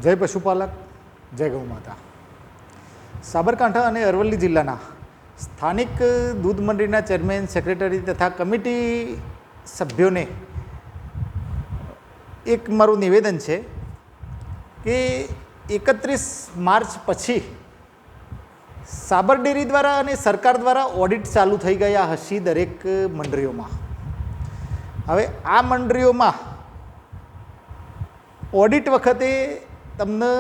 જય પશુપાલક, જય ગૌ માતા. સાબરકાંઠા અને અરવલ્લી જિલ્લાના સ્થાનિક દૂધ મંડળીના ચેરમેન, સેક્રેટરી તથા કમિટી સભ્યોને એક મારું નિવેદન છે કે 31 માર્ચ પછી સાબર ડેરી દ્વારા અને સરકાર દ્વારા ઓડિટ ચાલુ થઈ ગયા હશે દરેક મંડળીઓમાં. હવે આ મંડળીઓમાં ઓડિટ વખતે તમને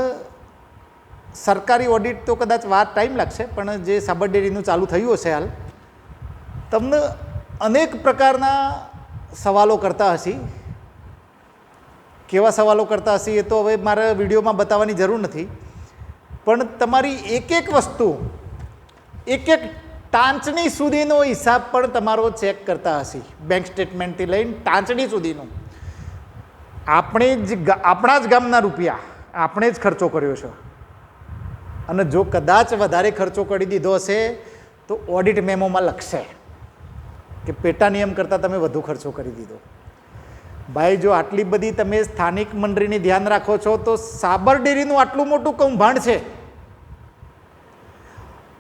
સરકારી ઓડિટ તો કદાચ ટાઈમ લાગશે, પણ જે સાબર ડેરીનું ચાલુ થયું હશે હાલ, તમને અનેક પ્રકારના સવાલો કરતા હશે. કેવા સવાલો કરતા હશે એ તો હવે મારે વિડીયોમાં બતાવવાની જરૂર નથી, પણ તમારી એક એક વસ્તુ, એક એક ટાંચણી સુધીનો હિસાબ પણ તમારો ચેક કરતા હશે. બેંક સ્ટેટમેન્ટથી લઈને ટાંચણી સુધીનું. આપણા જ ગામના રૂપિયા આપણે જ ખર્ચો કર્યો છે, અને જો કદાચ વધારે ખર્ચો કરી દીધો હશે તો ઓડિટ મેમોમાં લખશે કે પેટા નિયમ કરતાં તમે વધુ ખર્ચો કરી દીધો. ભાઈ, જો આટલી બધી તમે સ્થાનિક મંડળીની ધ્યાન રાખો છો તો સાબર ડેરીનું આટલું મોટું કૌભાંડ છે.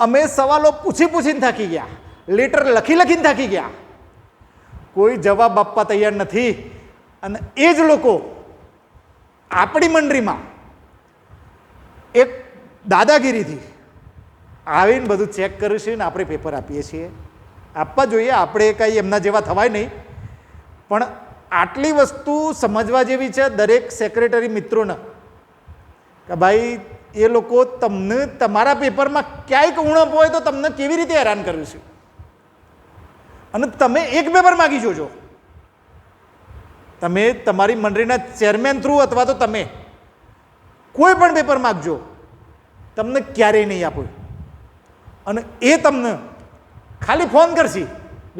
અમે સવાલો પૂછીને થાકી ગયા, લેટર લખીને થાકી ગયા, કોઈ જવાબ આપવા તૈયાર નથી. અને એ જ લોકો આપણી મંડળીમાં એક દાદાગીરીથી આવીને બધું ચેક કરીશું ને આપણે પેપર આપીએ છીએ. આપવા જોઈએ, આપણે કાંઈ એમના જેવા થવાય નહીં, પણ આટલી વસ્તુ સમજવા જેવી છે દરેક સેક્રેટરી મિત્રોને કે ભાઈ એ લોકો તમને તમારા પેપરમાં ક્યાંય ઉણપ હોય તો તમને કેવી રીતે હેરાન કર્યું છે. અને તમે એક પેપર માગી જોજો, તમે તમારી મંડળીના ચેરમેન થ્રુ અથવા તો તમે કોઈ પણ પેપર માગજો, તમને ક્યારેય નહીં આપો. અને એ તમને ખાલી ફોન કરશે,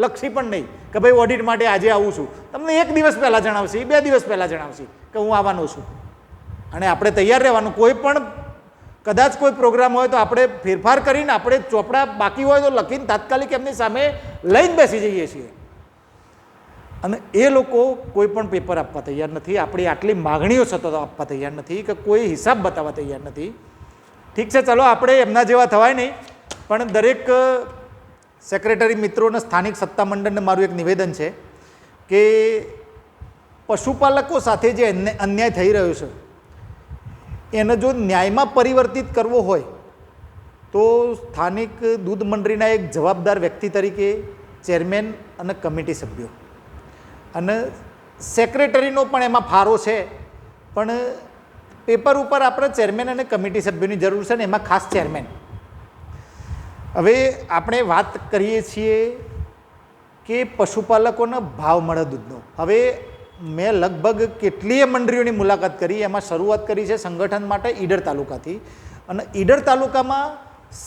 લખશે પણ નહીં કે ભાઈ ઓડિટ માટે આજે આવું છું. તમને એક દિવસ પહેલાં જણાવશે, 2 દિવસ પહેલાં જણાવશે કે હું આવવાનો છું. અને આપણે તૈયાર રહેવાનું. કોઈ પણ કદાચ કોઈ પ્રોગ્રામ હોય તો આપણે ફેરફાર કરીને આપણે ચોપડા બાકી હોય તો લખીને તાત્કાલિક એમની સામે લઈને બેસી જઈએ છીએ. અને એ લોકો કોઈ પણ પેપર આપવા તૈયાર નથી. આપણી આટલી માગણીઓ સતત આપવા તૈયાર નથી, કે કોઈ હિસાબ બતાવવા તૈયાર નથી. ઠીક છે, ચલો આપણે એમના જેવા થવાય નહીં, પણ દરેક સેક્રેટરી મિત્રોને, સ્થાનિક સત્તામંડળને મારું એક નિવેદન છે કે પશુપાલકો સાથે જે અન્યાય થઈ રહ્યો છે એને જો ન્યાયમાં પરિવર્તિત કરવો હોય તો સ્થાનિક દૂધ મંડળીના એક જવાબદાર વ્યક્તિ તરીકે ચેરમેન અને કમિટી સભ્યો અને સેક્રેટરીનો પણ એમાં ફાળો છે, પણ પેપર ઉપર આપણે ચેરમેન અને કમિટી સભ્યોની જરૂર છે ને એમાં ખાસ ચેરમેન. હવે આપણે વાત કરીએ છીએ કે પશુપાલકોનો ભાવ મળે દૂધનો. હવે મેં લગભગ કેટલીય મંડળીઓની મુલાકાત કરી. એમાં શરૂઆત કરી છે સંગઠન માટે ઈડર તાલુકાથી, અને ઈડર તાલુકામાં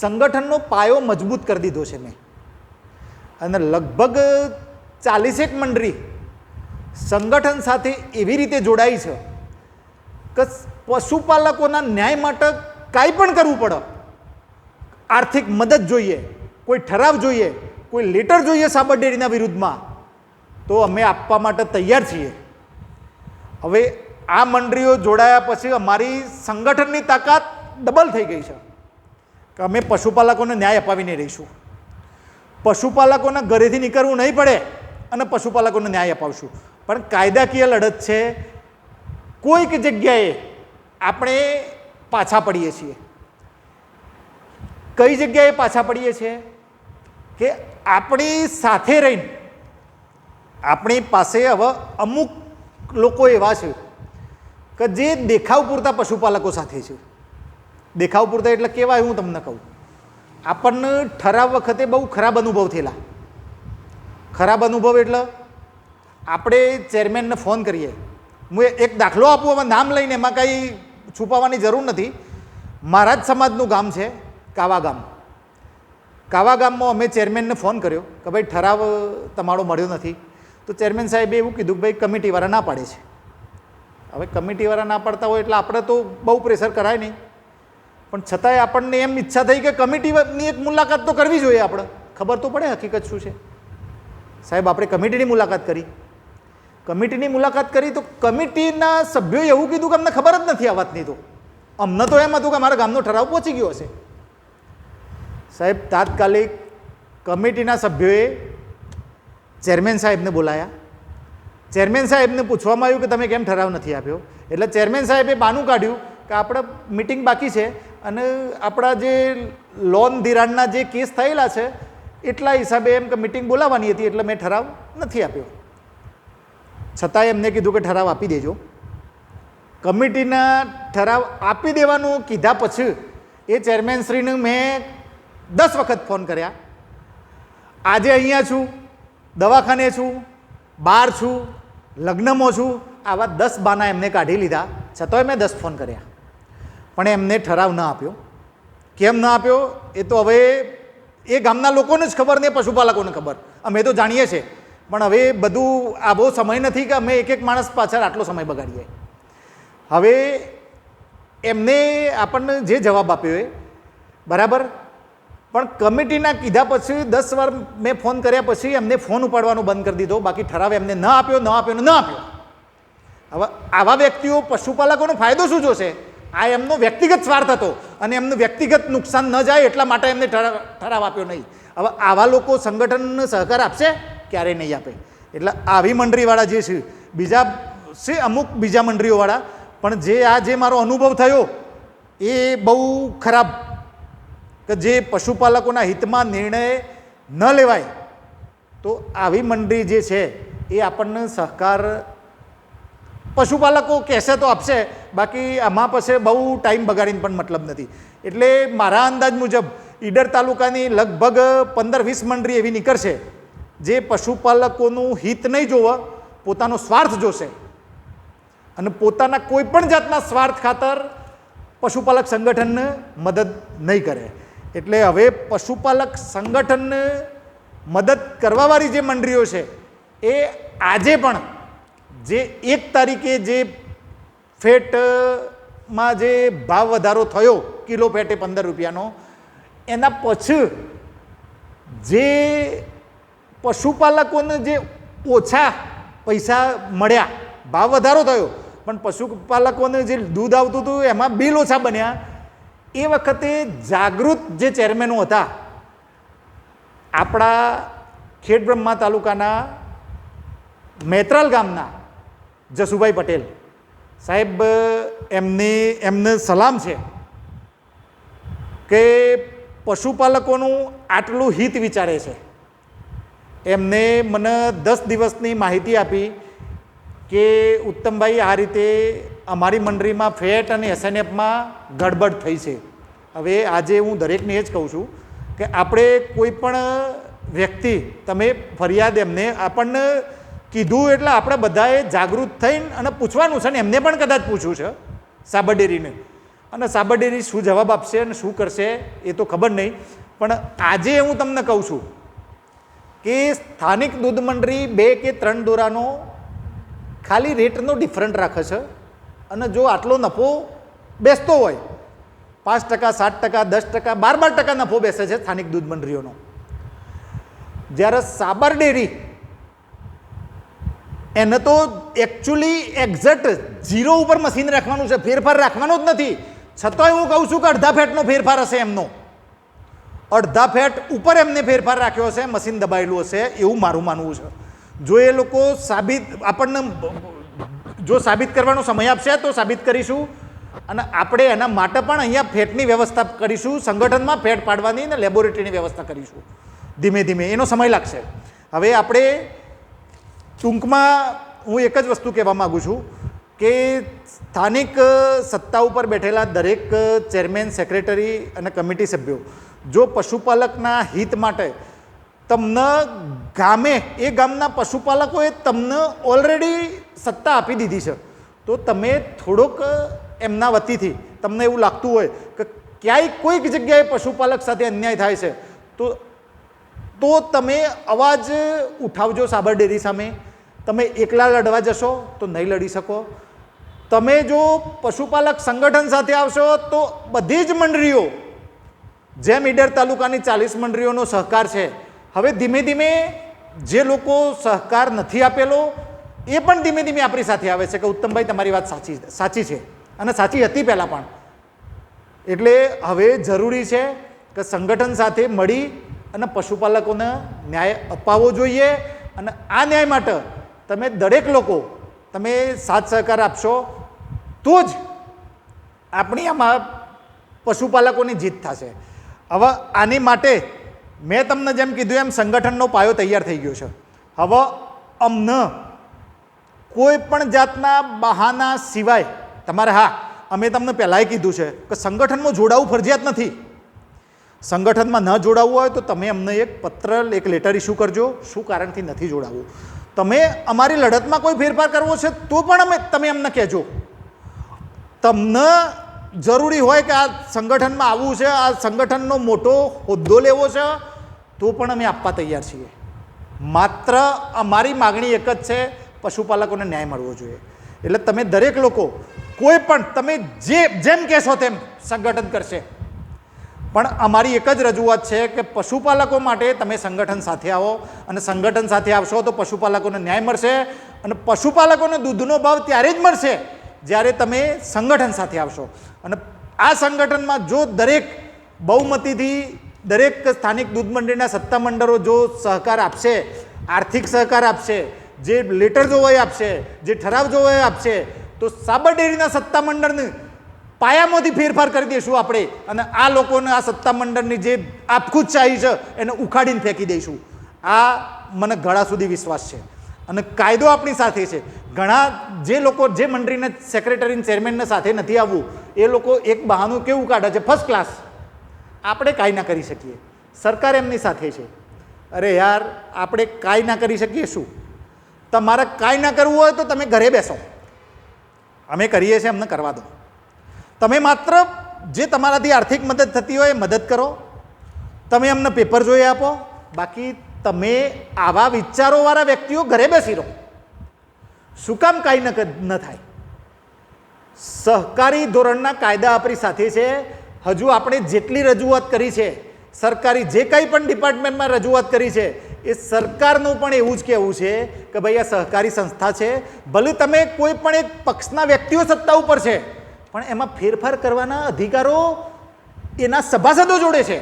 સંગઠનનો પાયો મજબૂત કરી દીધો છે મેં. અને લગભગ 40 મંડળી સંગઠન સાથે એવી રીતે જોડાઈ છે કે પશુપાલકોના ન્યાય માટે કાંઈ પણ કરવું પડે, આર્થિક મદદ જોઈએ, કોઈ ઠરાવ જોઈએ, કોઈ લેટર જોઈએ સાબર ડેરીના વિરુદ્ધમાં, તો અમે આપવા માટે તૈયાર છીએ. હવે આ મંડળીઓ જોડાયા પછી અમારી સંગઠનની તાકાત ડબલ થઈ ગઈ છે કે અમે પશુપાલકોને ન્યાય અપાવીને રહીશું. પશુપાલકોના ઘરેથી નીકળવું નહીં પડે અને પશુપાલકોને ન્યાય અપાવશું. પણ કાયદાકીય લડત છે. કોઈક જગ્યાએ આપણે પાછા પડીએ છીએ. કઈ જગ્યાએ પાછા પડીએ છીએ કે આપણી સાથે રહીને આપણી પાસે હવે અમુક લોકો એવા છે કે જે દેખાવ પૂરતા પશુપાલકો સાથે છે. દેખાવ પૂરતા એટલે કેવા, હું તમને કહું, આપણને ઠરાવ વખતે બહુ ખરાબ અનુભવ થયેલા. ખરાબ અનુભવ એટલે આપણે ચેરમેનને ફોન કરીએ. હું એક દાખલો આપું, એમાં નામ લઈને, એમાં કંઈ છુપાવવાની જરૂર નથી. મારા જ સમાજનું ગામ છે કાવા ગામ. કાવા ગામમાં અમે ચેરમેનને ફોન કર્યો કે ભાઈ ઠરાવ તમારો મળ્યો નથી. તો ચેરમેન સાહેબે એવું કીધું કે ભાઈ કમિટીવાળા ના પાડે છે. હવે કમિટીવાળા ના પાડતા હોય એટલે આપણે તો બહુ પ્રેશર કરાય નહીં, પણ છતાંય આપણને એમ ઈચ્છા થઈ કે કમિટીની એક મુલાકાત તો કરવી જોઈએ. આપણે ખબર તો પડે હકીકત શું છે. સાહેબ, આપણે કમિટીની મુલાકાત કરી. કમિટીની મુલાકાત કરી તો કમિટીના સભ્યોએ એવું કીધું કે અમને ખબર જ નથી આ વાતની. તો અમને તો એમ હતું કે મારા ગામનો ઠરાવ પહોંચી ગયો હશે. સાહેબ તાત્કાલિક કમિટીના સભ્યોએ ચેરમેન સાહેબને બોલાયા. ચેરમેન સાહેબને પૂછવામાં આવ્યું કે તમે કેમ ઠરાવ નથી આપ્યો. એટલે ચેરમેન સાહેબે બાનું કાઢ્યું કે આપણે મિટિંગ બાકી છે અને આપણા જે લોન ધિરાણના જે કેસ થયેલા છે એટલા હિસાબે એમ કે મિટિંગ બોલાવવાની હતી એટલે મેં ઠરાવ નથી આપ્યો. છતાંય એમને કીધું કે ઠરાવ આપી દેજો. કમિટીના ઠરાવ આપી દેવાનું કીધા પછી એ ચેરમેનશ્રીને મેં 10 વખત ફોન કર્યા. આજે અહીંયા છું, દવાખાને છું, બહાર છું, લગ્નમાં છું, આવા 10 બાના એમને કાઢી લીધા. છતાંય મેં 10 ફોન કર્યા પણ એમને ઠરાવ ન આપ્યો. કેમ ન આપ્યો એ તો હવે એ ગામના લોકોને જ ખબર ને પશુપાલકોને ખબર. અમે તો જાણીએ છીએ પણ હવે બધું આવો સમય નથી કે અમે એક એક માણસ પાછળ આટલો સમય બગાડીએ. હવે એમને આપણને જે જવાબ આપ્યો એ બરાબર, પણ કમિટીના કીધા પછી 10 વાર મેં ફોન કર્યા પછી એમને ફોન ઉપાડવાનો બંધ કરી દીધો. બાકી ઠરાવ એમને ન આપ્યો, ન આપ્યો, ન આપ્યો. હવે આવા વ્યક્તિઓ પશુપાલકોનો ફાયદો શું જોશે? આ એમનો વ્યક્તિગત સ્વાર્થ હતો અને એમનું વ્યક્તિગત નુકસાન ન જાય એટલા માટે એમને ઠરાવ આપ્યો નહીં. હવે આવા લોકો સંગઠનને સહકાર આપશે? ક્યારેય નહીં આપે. એટલે આવી મંડળીવાળા જે છે, બીજા છે અમુક બીજા મંડળીઓવાળા, પણ જે મારો અનુભવ થયો એ બહુ ખરાબ, કે જે પશુપાલકોના હિતમાં નિર્ણય ન લેવાય. તો આવી મંડળી જે છે એ આપણને સહકાર પશુપાલકો કહેશે તો આપશે, બાકી આમાં પછી બહુ ટાઈમ બગાડીને પણ મતલબ નથી. એટલે મારા અંદાજ મુજબ ઈડર તાલુકાની લગભગ 15-20 મંડળી એવી નીકળશે જે પશુપાલકોનું હિત નહીં જોવે, પોતાનો સ્વાર્થ જોશે અને પોતાના કોઈ પણ જાતના સ્વાર્થ ખાતર પશુપાલક સંગઠનને મદદ નહીં કરે. એટલે હવે પશુપાલક સંગઠનને મદદ કરવાવાળી જે મંડળીઓ છે એ આજે પણ જે 1 તારીખે જે ફેટમાં જે ભાવ વધારો થયો, કિલો ફેટે 15 રૂપિયાનો, એના પછી જે પશુપાલકોને જે ઓછા પૈસા મળ્યા, ભાવ વધારો થયો પણ પશુપાલકોને જે દૂધ આવતું હતું એમાં બિલ ઓછા બન્યા. એ વખતે જાગૃત જે ચેરમેનો હતા આપણા ખેડબ્રહ્મા તાલુકાના મેત્રાલ ગામના જસુભાઈ પટેલ સાહેબ, એમને સલામ છે કે પશુપાલકોનું આટલું હિત વિચારે છે. એમને મને 10 દિવસની માહિતી આપી કે ઉત્તમભાઈ આ રીતે અમારી મંડળીમાં ફેટ અને એસએનએફમાં ગડબડ થઈ છે. હવે આજે હું દરેકને એ જ કહું છું કે આપણે કોઈ પણ વ્યક્તિ, તમે ફરિયાદ એમને આપણને કીધું એટલે આપણે બધાએ જાગૃત થઈને અને પૂછવાનું છે. ને એમને પણ કદાચ પૂછવું છે સાબર ડેરીને, અને સાબર ડેરી શું જવાબ આપશે અને શું કરશે એ તો ખબર નહીં. પણ આજે હું તમને કહું છું કે સ્થાનિક દૂધ મંડળી 2 કે 3 દોરાનો ખાલી રેટનો ડિફરન્ટ રાખે છે અને જો આટલો નફો બેસતો હોય 5%, 7%, 10%, 12% નફો બેસે છે સ્થાનિક દૂધ મંડળીઓનો. જ્યારે સાબર ડેરી એને તો એકચ્યુઅલી એક્ઝેક્ટ 0 ઉપર મશીન રાખવાનું છે, ફેરફાર રાખવાનો જ નથી. છતાંય હું કહું છું કે અડધા ફેટનો ફેરફાર હશે એમનો, અડધા ફેટ ઉપર એમને ફેરફાર રાખ્યો હશે, મશીન દબાયેલું હશે એવું મારું માનવું છે. જો એ લોકો આપણને જો સાબિત કરવાનો સમય આપશે તો સાબિત કરીશું અને આપણે એના માટે પણ અહીંયા ફેટની વ્યવસ્થા કરીશું, સંગઠનમાં ફેટ પાડવાની અને લેબોરેટરીની વ્યવસ્થા કરીશું. ધીમે ધીમે એનો સમય લાગશે. હવે આપણે ટૂંકમાં હું એક જ વસ્તુ કહેવા માગું છું કે સ્થાનિક સત્તા ઉપર બેઠેલા દરેક ચેરમેન, સેક્રેટરી અને કમિટી સભ્યો જો પશુપાલકના હિત માટે તમને એ ગામના પશુપાલકોએ તમને ઓલરેડી સત્તા આપી દીધી છે, તો તમે થોડોક એમના વતીથી તમને એવું લાગતું હોય કે ક્યાંય કોઈક જગ્યાએ પશુપાલક સાથે અન્યાય થાય છે તો તમે અવાજ ઉઠાવજો સાબર ડેરી સામે. તમે એકલા લડવા જશો તો નહીં લડી શકો. તમે જો પશુપાલક સંગઠન સાથે આવશો તો બધી જ મંડળીઓ, જેમ ઈડર તાલુકાની 40 મંડળીઓનો સહકાર છે, હવે ધીમે ધીમે જે લોકો સહકાર નથી આપેલો એ પણ ધીમે ધીમે આપણી સાથે આવે છે કે ઉત્તમભાઈ તમારી વાત સાચી છે અને સાચી હતી પહેલાં પણ, એટલે હવે જરૂરી છે કે સંગઠન સાથે મળી અને પશુપાલકોને ન્યાય અપાવવો જોઈએ અને આ ન્યાય માટે તમે દરેક લોકો તમે સાથ સહકાર આપશો તો જ આપણી આમાં પશુપાલકોની જીત થશે. હવે આની માટે મેં તમને જેમ કીધું એમ સંગઠનનો પાયો તૈયાર થઈ ગયો છે. હવે અમને કોઈ પણ જાતના બહાના સિવાય તમારે, હા અમે તમને પહેલાંય કીધું છે કે સંગઠનમાં જોડાવું ફરજિયાત નથી. સંગઠનમાં ન જોડાવવું હોય તો તમે અમને એક પત્ર, એક લેટર ઇસ્યુ કરજો શું કારણથી નથી જોડાવવું. તમે અમારી લડતમાં કોઈ ફેરફાર કરવો છે તો પણ તમે અમને કહેજો. તમને જરૂરી હોય કે આ સંગઠનમાં આવવું છે, આ સંગઠનનો મોટો હોદ્દો લેવો છે, તો પણ અમે આપવા તૈયાર છીએ. માત્ર અમારી માગણી એક જ છે, પશુપાલકોને ન્યાય મળવો જોઈએ. એટલે તમે દરેક લોકો કોઈ પણ તમે જેમ કહેશો તેમ સંગઠન કરશે, પણ અમારી એક જ રજૂઆત છે કે પશુપાલકો માટે તમે સંગઠન સાથે આવો અને સંગઠન સાથે આવશો તો પશુપાલકોને ન્યાય મળશે અને પશુપાલકોને દૂધનો ભાવ ત્યારે જ મળશે જ્યારે તમે સંગઠન સાથે આવશો. અને આ સંગઠનમાં જો દરેક બહુમતીથી દરેક સ્થાનિક દૂધ મંડળીના સત્તા મંડળો જો સહકાર આપશે, આર્થિક સહકાર આપશે, જે લેટર જોવાય આપશે, જે ઠરાવ જોવાય આપશે, તો સાબર ડેરીના સત્તા મંડળને પાયામાંથી ફેરફાર કરી દઈશું આપણે અને આ લોકોને આ સત્તા મંડળની જે આપખુદશાહી છે એને ઉખાડીને ફેંકી દઈશું. આ મને ઘણા સુધી વિશ્વાસ છે અને કાયદો આપણી સાથે છે. ઘણા જે લોકો જે મંડળીના સેક્રેટરી ચેરમેનને સાથે નથી આવવું એ લોકો એક બહાનું કેવું કાઢે છે, ફર્સ્ટ ક્લાસ, આપણે કાંઈ ના કરી શકીએ, સરકાર એમની સાથે છે. અરે યાર, આપણે કાંઈ ના કરી શકીએ શું? તમારે કાંઈ ના કરવું હોય તો તમે ઘરે બેસો, અમે કરીએ છીએ, અમને કરવા દો. તમે માત્ર જે તમારાથી આર્થિક મદદ થતી હોય એ મદદ કરો, તમે અમને પેપર જોઈ આપો, બાકી તમે આવા વિચારોવાળા વ્યક્તિઓ ઘરે બેસી રહો. શું કામ કાંઈ ન થાય? સહકારી ધોરણના કાયદા આપણી સાથે છે. હજુ આપણે જેટલી રજૂઆત કરી છે, સરકારી જે કંઈ પણ ડિપાર્ટમેન્ટમાં રજૂઆત કરી છે, એ સરકારનું પણ એવું જ કહેવું છે કે ભાઈ આ સહકારી સંસ્થા છે. ભલે તમે કોઈ પણ એક પક્ષના વ્યક્તિઓ સત્તા ઉપર છે, પણ એમાં ફેરફાર કરવાના અધિકારો એના સભાસદો જોડે છે.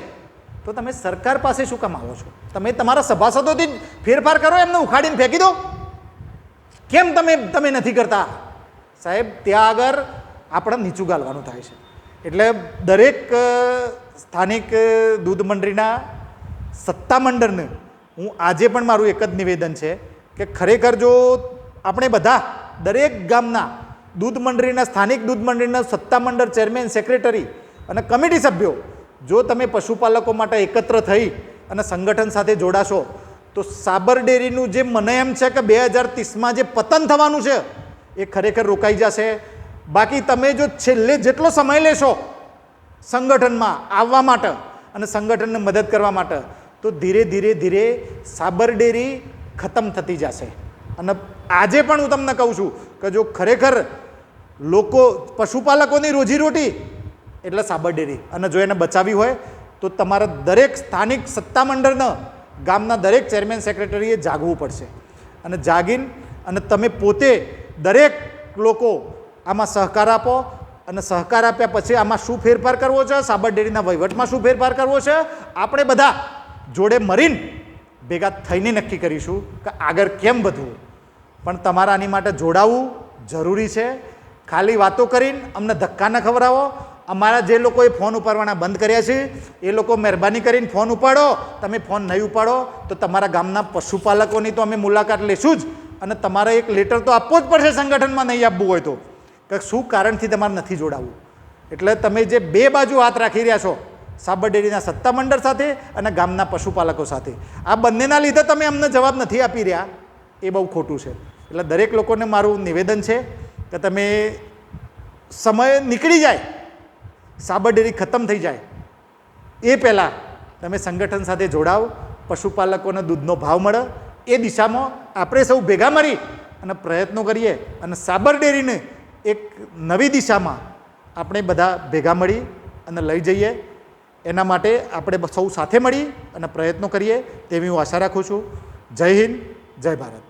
તો તમે સરકાર પાસે શું કામ આવો છો? તમે તમારા સભાસદોથી જ ફેરફાર કરો, એમને ઉખાડીને ફેંકી દો. કેમ તમે નથી કરતા? સાહેબ, ત્યાં આગળ આપણે નીચું ગાલવાનું થાય છે. એટલે દરેક સ્થાનિક દૂધ મંડળીના સત્તા મંડળને હું આજે પણ મારું એક જ નિવેદન છે કે ખરેખર જો આપણે બધા દરેક ગામના દૂધ મંડળીના, સ્થાનિક દૂધ મંડળીના સત્તા મંડળ ચેરમેન, સેક્રેટરી અને કમિટી સભ્યો જો તમે પશુપાલકો માટે એકત્ર થઈ અને સંગઠન સાથે જોડાશો તો સાબર ડેરીનું જે મને એમ છે કે 2030માં જે પતન થવાનું છે એ ખરેખર રોકાઈ જશે. બાકી તમે જો છેલ્લે જેટલો સમય લેશો સંગઠનમાં આવવા માટે અને સંગઠનને મદદ કરવા માટે, તો ધીરે ધીરે ધીરે સાબર ડેરી ખતમ થતી જશે. અને આજે પણ હું તમને કહું છું કે જો ખરેખર લોકો પશુપાલકોની રોજીરોટી એટલે સાબર ડેરી, અને જો એને બચાવવી હોય તો તમારા દરેક સ્થાનિક સત્તા મંડળના ગામના દરેક ચેરમેન, સેક્રેટરીએ જાગવું પડશે. અને જાગીને અને તમે પોતે દરેક લોકો આમાં સહકાર આપો અને સહકાર આપ્યા પછી આમાં શું ફેરફાર કરવો છે, સાબર ડેરીના વહીવટમાં શું ફેરફાર કરવો છે, આપણે બધા જોડે મળીને ભેગા થઈને નક્કી કરીશું કે આગળ કેમ વધવું. પણ તમારે આની માટે જોડાવું જરૂરી છે. ખાલી વાતો કરીને અમને ધક્કા ન ખવડાવો. અમારા જે લોકોએ ફોન ઉપાડવાના બંધ કર્યા છે એ લોકો મહેરબાની કરીને ફોન ઉપાડો. તમે ફોન નહીં ઉપાડો તો તમારા ગામના પશુપાલકોની તો અમે મુલાકાત લેશું જ, અને તમારે એક લેટર તો આપવો જ પડશે સંગઠનમાં નહીં આપવું હોય તો, કે શું કારણથી તમારે નથી જોડાવું. એટલે તમે જે બે બાજુ હાથ રાખી રહ્યા છો, સાબર ડેરીના સત્તા મંડળ સાથે અને ગામના પશુપાલકો સાથે, આ બંનેના લીધે તમે અમને જવાબ નથી આપી રહ્યા, એ બહુ ખોટું છે. એટલે દરેક લોકોને મારું નિવેદન છે કે તમે સમય નીકળી જાય, સાબર ડેરી ખતમ થઈ જાય એ પહેલાં તમે સંગઠન સાથે જોડાવ, પશુપાલકોને દૂધનો ભાવ મળે એ દિશામાં આપણે સૌ ભેગા મળી અને પ્રયત્નો કરીએ અને સાબર ડેરીને એક નવી દિશામાં આપણે બધા ભેગા મળી અને લઈ જઈએ. એના માટે આપણે સૌ સાથે મળી અને પ્રયત્નો કરીએ તેવી હું આશા રાખું છું. જય હિન્દ, જય ભારત.